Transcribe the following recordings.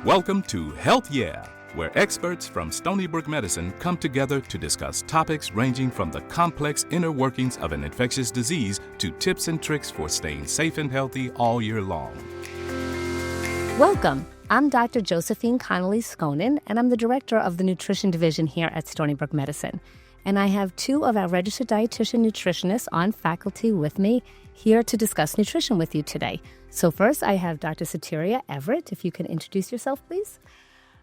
Welcome to Healthiest, where experts from Stony Brook Medicine come together to discuss topics ranging from the complex inner workings of an infectious disease to tips and tricks for staying safe and healthy all year long. Welcome. I'm Dr. Josephine Connolly-Schoonen, and I'm the director of the Nutrition Division here at Stony Brook Medicine. And I have two of our registered dietitian nutritionists on faculty with me here to discuss nutrition with you today. So first, I have Dr. Sotiria Everett. If you can introduce yourself, please.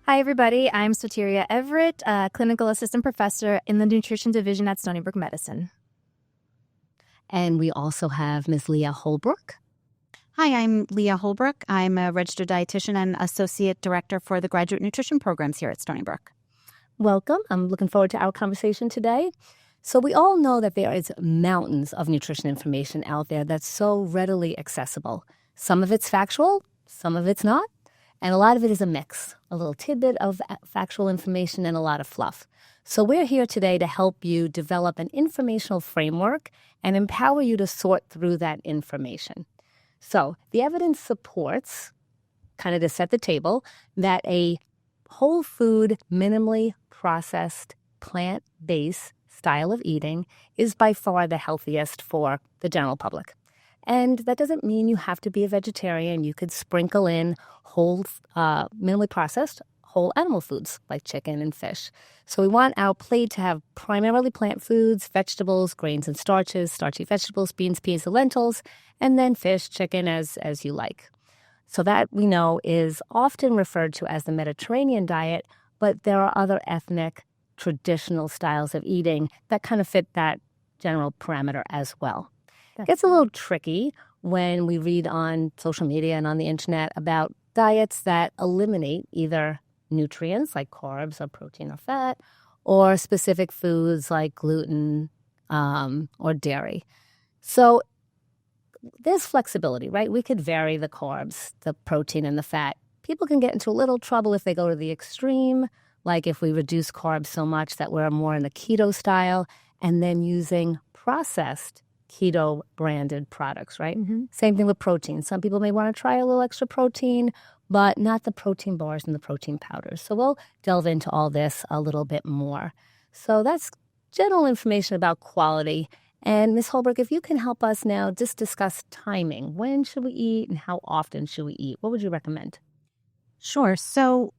Hi, everybody. I'm Sotiria Everett, clinical assistant professor in the Nutrition Division at Stony Brook Medicine. And we also have Ms. Leah Holbrook. Hi, I'm Leah Holbrook. I'm a registered dietitian and associate director for the graduate nutrition programs here at Stony Brook. Welcome. I'm looking forward to our conversation today. So we all know that there is mountains of nutrition information out there that's so readily accessible. Some of it's factual, some of it's not, and a lot of it is a mix, a little tidbit of factual information and a lot of fluff. So we're here today to help you develop an informational framework and empower you to sort through that information. So the evidence supports, kind of to set the table, that a whole food, minimally processed, plant-based style of eating is by far the healthiest for the general public. And that doesn't mean you have to be a vegetarian. You could sprinkle in whole, minimally processed, whole animal foods like chicken and fish. So we want our plate to have primarily plant foods, vegetables, grains and starches, starchy vegetables, beans, peas, and lentils, and then fish, chicken as you like. So that we know is often referred to as the Mediterranean diet, but there are other ethnic, traditional styles of eating that kind of fit that general parameter as well. It gets a little tricky when we read on social media and on the internet about diets that eliminate either nutrients like carbs or protein or fat, or specific foods like gluten or dairy. So there's flexibility, right? We could vary the carbs, the protein, and the fat. People can get into a little trouble if they go to the extreme, like if we reduce carbs so much that we're more in the keto style and then using processed keto-branded products, right? Mm-hmm. Same thing with protein. Some people may want to try a little extra protein, but not the protein bars and the protein powders. So we'll delve into all this a little bit more. So that's general information about quality. And Ms. Holbrook, if you can help us now just discuss timing. When should we eat and how often should we eat? What would you recommend? Sure. So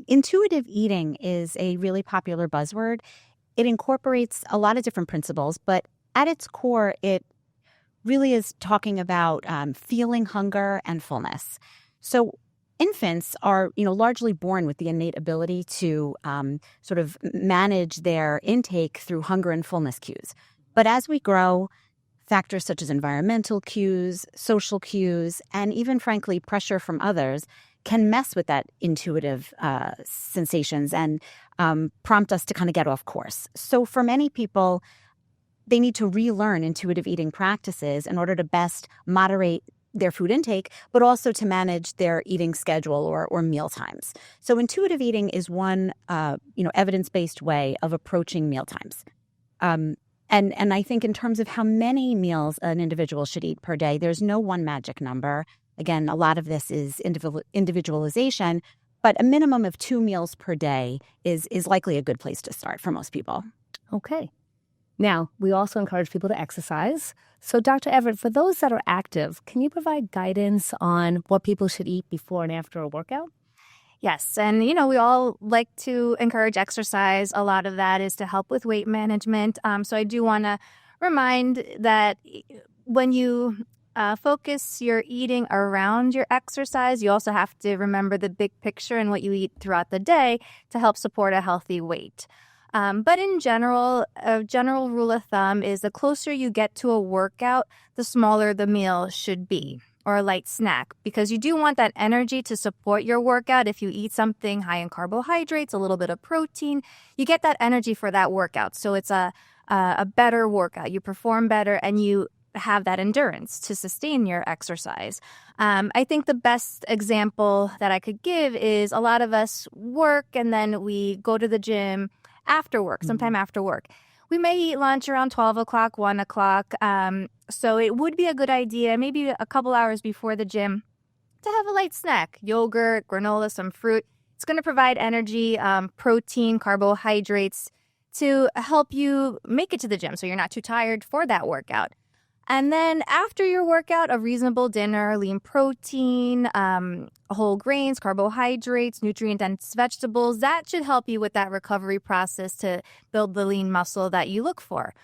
intuitive eating is a really popular buzzword. It incorporates a lot of different principles, but at its core, it really is talking about feeling hunger and fullness. So infants are, largely born with the innate ability to sort of manage their intake through hunger and fullness cues. But as we grow, factors such as environmental cues, social cues, and even, frankly, pressure from others can mess with that intuitive sensations and prompt us to kind of get off course. So for many people, they need to relearn intuitive eating practices in order to best moderate their food intake, but also to manage their eating schedule or meal times. So intuitive eating is one, evidence-based way of approaching meal times. And I think in terms of how many meals an individual should eat per day, there's no one magic number. Again, a lot of this is individualization, but a minimum of 2 meals per day is likely a good place to start for most people. Okay. Now, we also encourage people to exercise. So, Dr. Everett, for those that are active, can you provide guidance on what people should eat before and after a workout? Yes. And, we all like to encourage exercise. A lot of that is to help with weight management. So I do want to remind that when you focus your eating around your exercise, you also have to remember the big picture and what you eat throughout the day to help support a healthy weight. But in general, a general rule of thumb is the closer you get to a workout, the smaller the meal should be, or a light snack, because you do want that energy to support your workout. If you eat something high in carbohydrates, a little bit of protein, you get that energy for that workout. So it's a better workout. You perform better and you have that endurance to sustain your exercise. I think the best example that I could give is a lot of us work and then we go to the gym after work, sometime after work. We may eat lunch around 12 o'clock, 1 o'clock. So it would be a good idea, maybe a couple hours before the gym, to have a light snack, yogurt, granola, some fruit. It's going to provide energy, protein, carbohydrates to help you make it to the gym so you're not too tired for that workout. And then after your workout, a reasonable dinner, lean protein, whole grains, carbohydrates, nutrient-dense vegetables, that should help you with that recovery process to build the lean muscle that you look for.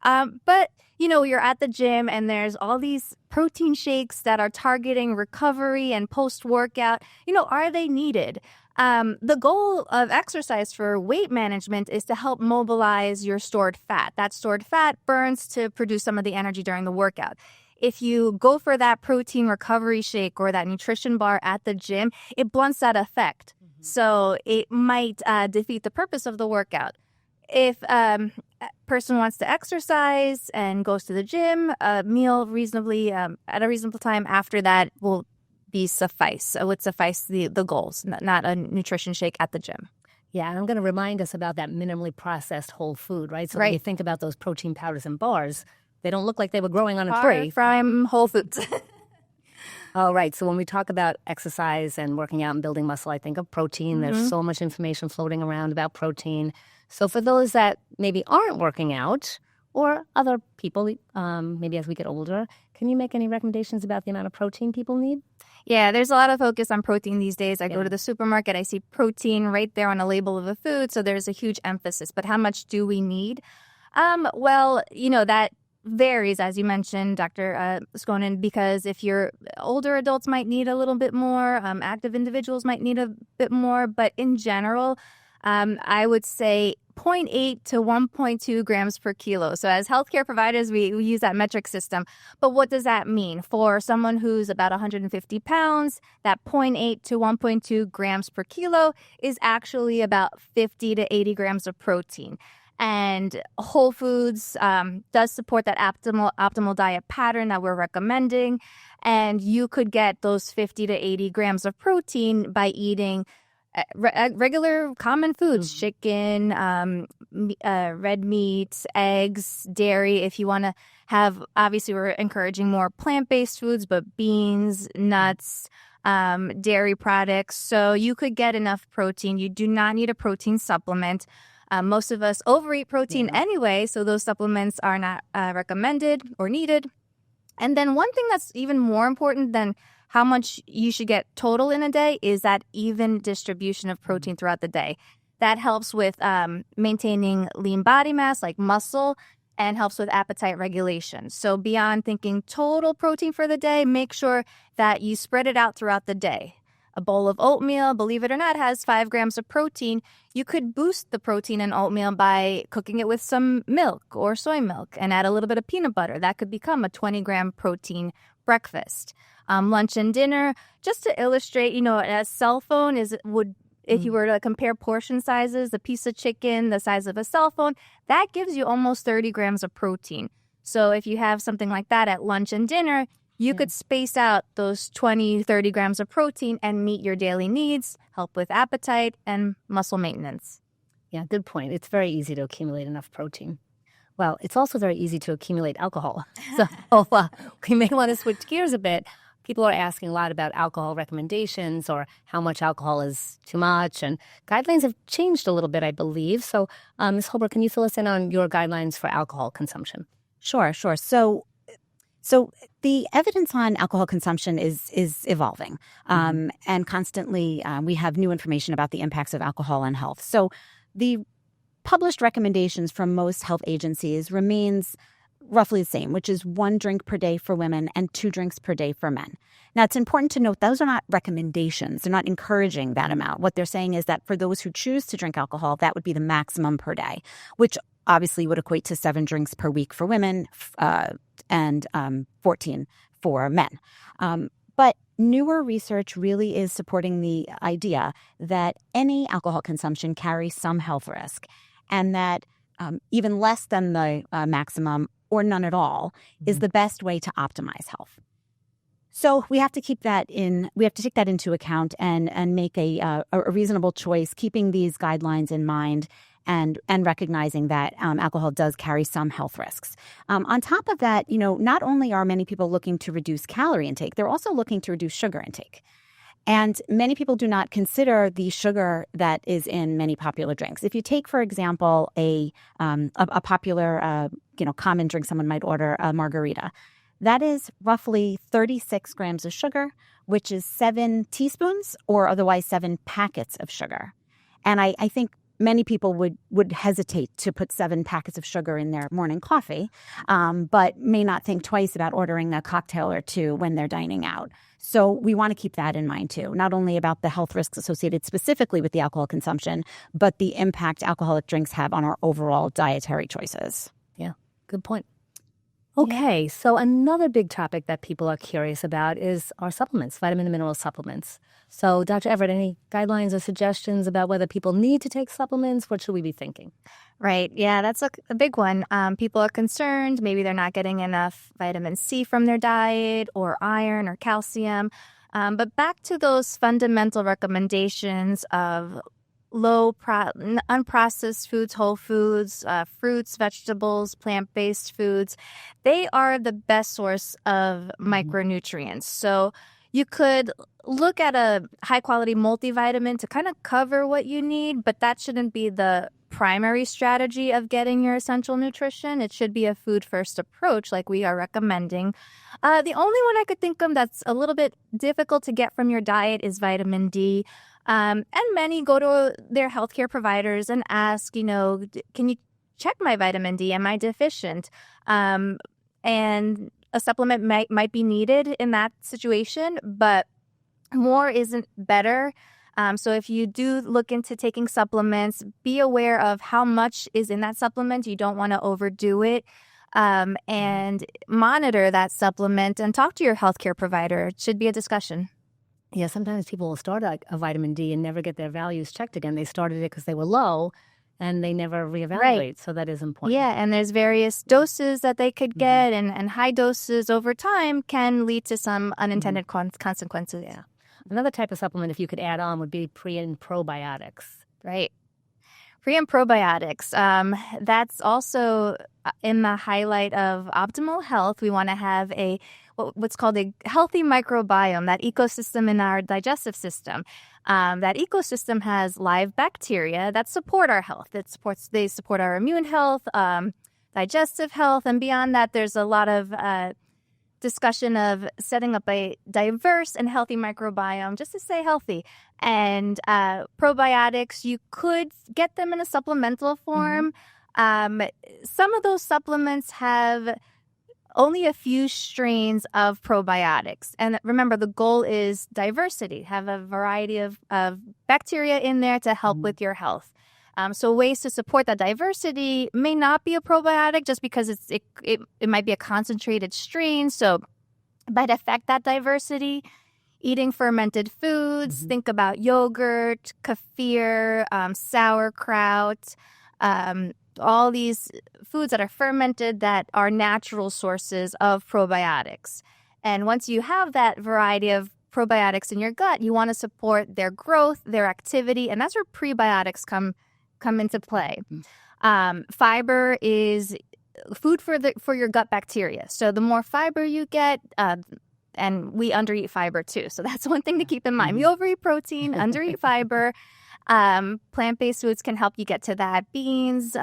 But, you're at the gym and there's all these protein shakes that are targeting recovery and post-workout. Are they needed? The goal of exercise for weight management is to help mobilize your stored fat. That stored fat burns to produce some of the energy during the workout. If you go for that protein recovery shake or that nutrition bar at the gym, it blunts that effect. Mm-hmm. So it might defeat the purpose of the workout. If a person wants to exercise and goes to the gym, a meal reasonably at a reasonable time after that will would suffice the goals, not a nutrition shake at the gym. Yeah, and I'm going to remind us about that minimally processed whole food, right? So right. When you think about those protein powders and bars, they don't look like they were growing on a Far tree. From Whole Foods. Oh, right. So when we talk about exercise and working out and building muscle, I think of protein. Mm-hmm. There's so much information floating around about protein. So for those that maybe aren't working out, or other people, maybe as we get older, can you make any recommendations about the amount of protein people need? Yeah, there's a lot of focus on protein these days. I go to the supermarket, I see protein right there on the label of a food, so there's a huge emphasis. But how much do we need? Well, that varies, as you mentioned, Dr. Schoonen, because if you're older adults might need a little bit more, active individuals might need a bit more, but in general, I would say 0.8 to 1.2 grams per kilo. So as healthcare providers, we use that metric system. But what does that mean? For someone who's about 150 pounds, that 0.8 to 1.2 grams per kilo is actually about 50 to 80 grams of protein. And Whole Foods does support that optimal diet pattern that we're recommending. And you could get those 50 to 80 grams of protein by eating regular common foods, chicken, red meat, eggs, dairy. If you want to have, obviously we're encouraging more plant-based foods, but beans, nuts, dairy products. So you could get enough protein. You do not need a protein supplement. Most of us overeat protein anyway, so those supplements are not recommended or needed. And then one thing that's even more important than how much you should get total in a day is that even distribution of protein throughout the day. That helps with maintaining lean body mass, like muscle, and helps with appetite regulation. So beyond thinking total protein for the day, make sure that you spread it out throughout the day. A bowl of oatmeal, believe it or not, has 5 grams of protein. You could boost the protein in oatmeal by cooking it with some milk or soy milk and add a little bit of peanut butter. That could become a 20-gram protein breakfast. Lunch and dinner, just to illustrate, a cell phone if you were to compare portion sizes, a piece of chicken the size of a cell phone, that gives you almost 30 grams of protein. So if you have something like that at lunch and dinner, you could space out those 20, 30 grams of protein and meet your daily needs, help with appetite and muscle maintenance. Yeah, good point. It's very easy to accumulate enough protein. Well, it's also very easy to accumulate alcohol. So we may want to switch gears a bit. People are asking a lot about alcohol recommendations or how much alcohol is too much. And guidelines have changed a little bit, I believe. So, Ms. Holbrook, can you fill us in on your guidelines for alcohol consumption? Sure. So the evidence on alcohol consumption is evolving. And constantly we have new information about the impacts of alcohol on health. So the published recommendations from most health agencies remains roughly the same, which is 1 drink per day for women and 2 drinks per day for men. Now, it's important to note those are not recommendations. They're not encouraging that amount. What they're saying is that for those who choose to drink alcohol, that would be the maximum per day, which obviously would equate to 7 drinks per week for women and 14 for men. But newer research really is supporting the idea that any alcohol consumption carries some health risk, and that even less than the maximum or none at all is the best way to optimize health. So we have to keep that in. We have to take that into account and make a reasonable choice, keeping these guidelines in mind and recognizing that alcohol does carry some health risks. On top of that, not only are many people looking to reduce calorie intake, they're also looking to reduce sugar intake. And many people do not consider the sugar that is in many popular drinks. If you take, for example, a popular, common drink someone might order, a margarita, that is roughly 36 grams of sugar, which is 7 teaspoons or otherwise 7 packets of sugar. And I think many people would hesitate to put 7 packets of sugar in their morning coffee, but may not think twice about ordering a cocktail or two when they're dining out. So we want to keep that in mind too, not only about the health risks associated specifically with the alcohol consumption, but the impact alcoholic drinks have on our overall dietary choices. Yeah, good point. Okay, so another big topic that people are curious about is our supplements, vitamin and mineral supplements. So, Dr. Everett, any guidelines or suggestions about whether people need to take supplements? What should we be thinking? Right. Yeah, that's a big one. People are concerned. Maybe they're not getting enough vitamin C from their diet or iron or calcium. But back to those fundamental recommendations of unprocessed foods, whole foods, fruits, vegetables, plant-based foods, they are the best source of micronutrients. So you could look at a high-quality multivitamin to kind of cover what you need, but that shouldn't be the primary strategy of getting your essential nutrition. It should be a food-first approach like we are recommending. The only one I could think of that's a little bit difficult to get from your diet is vitamin D. And many go to their healthcare providers and ask, can you check my vitamin D? Am I deficient? And a supplement might be needed in that situation, but more isn't better. So if you do look into taking supplements, be aware of how much is in that supplement. You don't want to overdo it. And monitor that supplement and talk to your healthcare provider. It should be a discussion. Yeah, sometimes people will start a vitamin D and never get their values checked again. They started it because they were low and they never reevaluate. Right. So that is important. Yeah, and there's various doses that they could get, and high doses over time can lead to some unintended consequences. Yeah. Another type of supplement, if you could add on, would be pre and probiotics. Right. Pre and probiotics. That's also in the highlight of optimal health. We want to have what's called a healthy microbiome, that ecosystem in our digestive system. That ecosystem has live bacteria that support our health. They support our immune health, digestive health, and beyond that, there's a lot of discussion of setting up a diverse and healthy microbiome just to stay healthy. And probiotics, you could get them in a supplemental form. Some of those supplements have only a few strains of probiotics. And remember, the goal is diversity, have a variety of bacteria in there to help with your health. So ways to support that diversity may not be a probiotic just because it might be a concentrated strain. So it might affect that diversity. Eating fermented foods, think about yogurt, kefir, sauerkraut, all these foods that are fermented that are natural sources of probiotics. And once you have that variety of probiotics in your gut, you want to support their growth, their activity, and that's where prebiotics come into play. Fiber is food for your gut bacteria. So the more fiber you get, and we undereat fiber too. So that's one thing to keep in mind. We overeat protein, undereat fiber. Plant-based foods can help you get to that. Beans,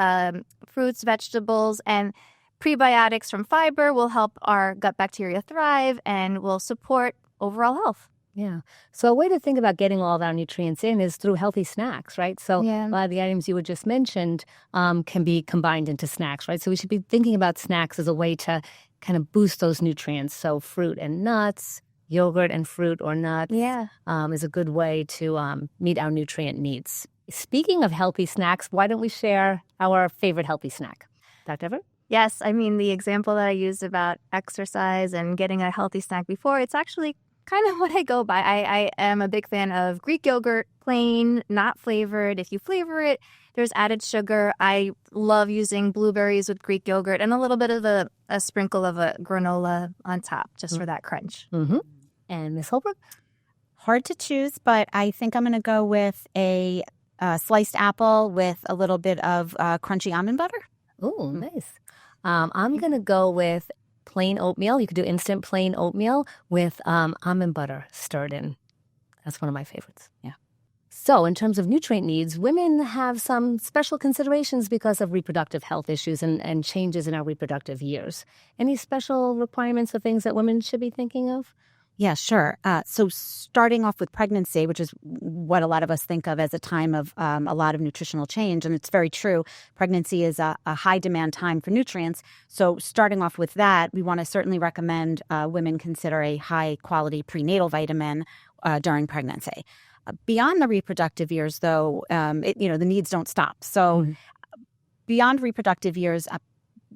fruits, vegetables, and prebiotics from fiber will help our gut bacteria thrive and will support overall health. Yeah. So a way to think about getting all of our nutrients in is through healthy snacks, right? So a lot of the items you had just mentioned can be combined into snacks, right? So we should be thinking about snacks as a way to kind of boost those nutrients. So fruit and nuts, yogurt and fruit or nuts is a good way to meet our nutrient needs. Speaking of healthy snacks, why don't we share our favorite healthy snack? Dr. Everett? Yes. I mean, the example that I used about exercise and getting a healthy snack before, it's actually kind of what I go by. I am a big fan of Greek yogurt, plain, not flavored. If you flavor it, there's added sugar. I love using blueberries with Greek yogurt and a little bit of a sprinkle of a granola on top just for that crunch. And Ms. Holbrook? Hard to choose, but I think I'm going to go with a sliced apple with a little bit of crunchy almond butter. Ooh, nice. I'm going to go with plain oatmeal. You could do instant plain oatmeal with almond butter stirred in. That's one of my favorites. Yeah. So in terms of nutrient needs, women have some special considerations because of reproductive health issues and changes in our reproductive years. Any special requirements or things that women should be thinking of? Yeah, sure. So starting off with pregnancy, which is what a lot of us think of as a time of a lot of nutritional change, and it's very true. Pregnancy is a high demand time for nutrients. So starting off with that, we want to certainly recommend women consider a high quality prenatal vitamin during pregnancy. Beyond the reproductive years, though, the needs don't stop. So beyond reproductive years,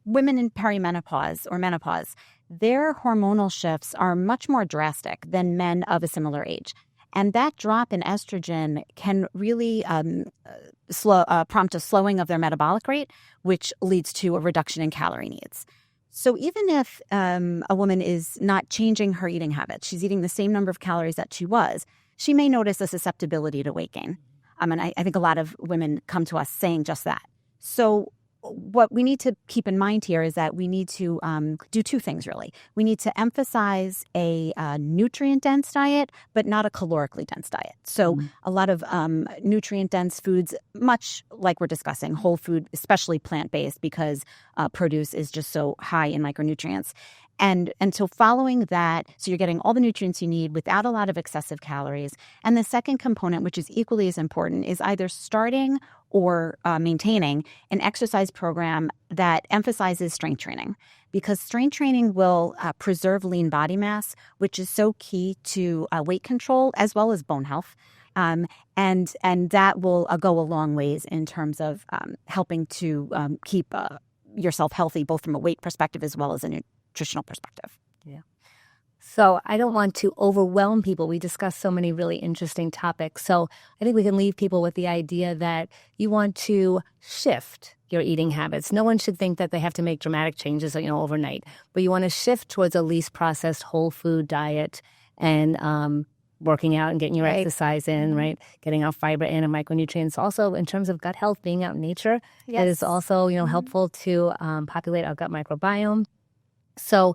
women in perimenopause or menopause, their hormonal shifts are much more drastic than men of a similar age. And that drop in estrogen can really prompt a slowing of their metabolic rate, which leads to a reduction in calorie needs. So even if a woman is not changing her eating habits, she's eating the same number of calories that she was, she may notice a susceptibility to weight gain. And I think a lot of women come to us saying just that. So what we need to keep in mind here is that we need to do two things, really. We need to emphasize a nutrient-dense diet, but not a calorically dense diet. So a lot of nutrient-dense foods, much like we're discussing, whole food, especially plant-based, because produce is just so high in micronutrients. And so following that, so you're getting all the nutrients you need without a lot of excessive calories. And the second component, which is equally as important, is either starting or maintaining an exercise program that emphasizes strength training, because strength training will preserve lean body mass, which is so key to weight control as well as bone health. And that will go a long ways in terms of helping to keep yourself healthy, both from a weight perspective as well as a nutritional perspective. Yeah. So I don't want to overwhelm people. We discussed so many really interesting topics. So I think we can leave people with the idea that you want to shift your eating habits. No one should think that they have to make dramatic changes, overnight. But you want to shift towards a least processed whole food diet and working out and getting your exercise in, right? Getting our fiber in and micronutrients. Also, in terms of gut health, being out in nature, it is also, helpful to populate our gut microbiome. So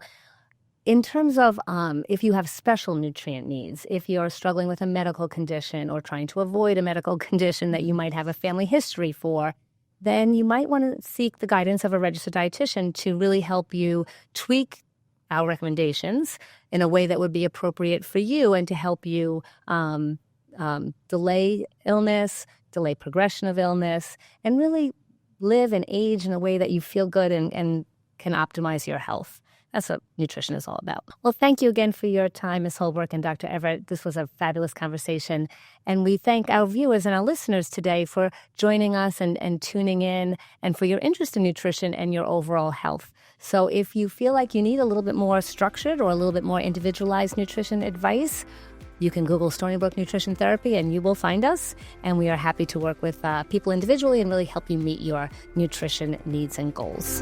in terms of if you have special nutrient needs, if you're struggling with a medical condition or trying to avoid a medical condition that you might have a family history for, then you might want to seek the guidance of a registered dietitian to really help you tweak our recommendations in a way that would be appropriate for you and to help you delay illness, delay progression of illness, and really live and age in a way that you feel good and can optimize your health. That's what nutrition is all about. Well, thank you again for your time, Ms. Holbrook and Dr. Everett. This was a fabulous conversation. And we thank our viewers and our listeners today for joining us and tuning in and for your interest in nutrition and your overall health. So if you feel like you need a little bit more structured or a little bit more individualized nutrition advice, you can Google Stony Brook Nutrition Therapy and you will find us. And we are happy to work with people individually and really help you meet your nutrition needs and goals.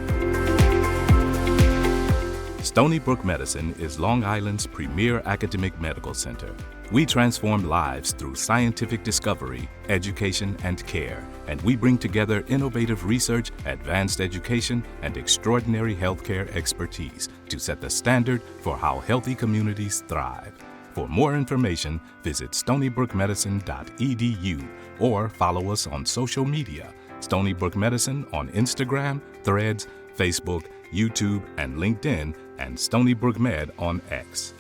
Stony Brook Medicine is Long Island's premier academic medical center. We transform lives through scientific discovery, education, and care, and we bring together innovative research, advanced education, and extraordinary healthcare expertise to set the standard for how healthy communities thrive. For more information, visit stonybrookmedicine.edu or follow us on social media, Stony Brook Medicine on Instagram, Threads, Facebook, YouTube, and LinkedIn, and Stony Brook Med on X.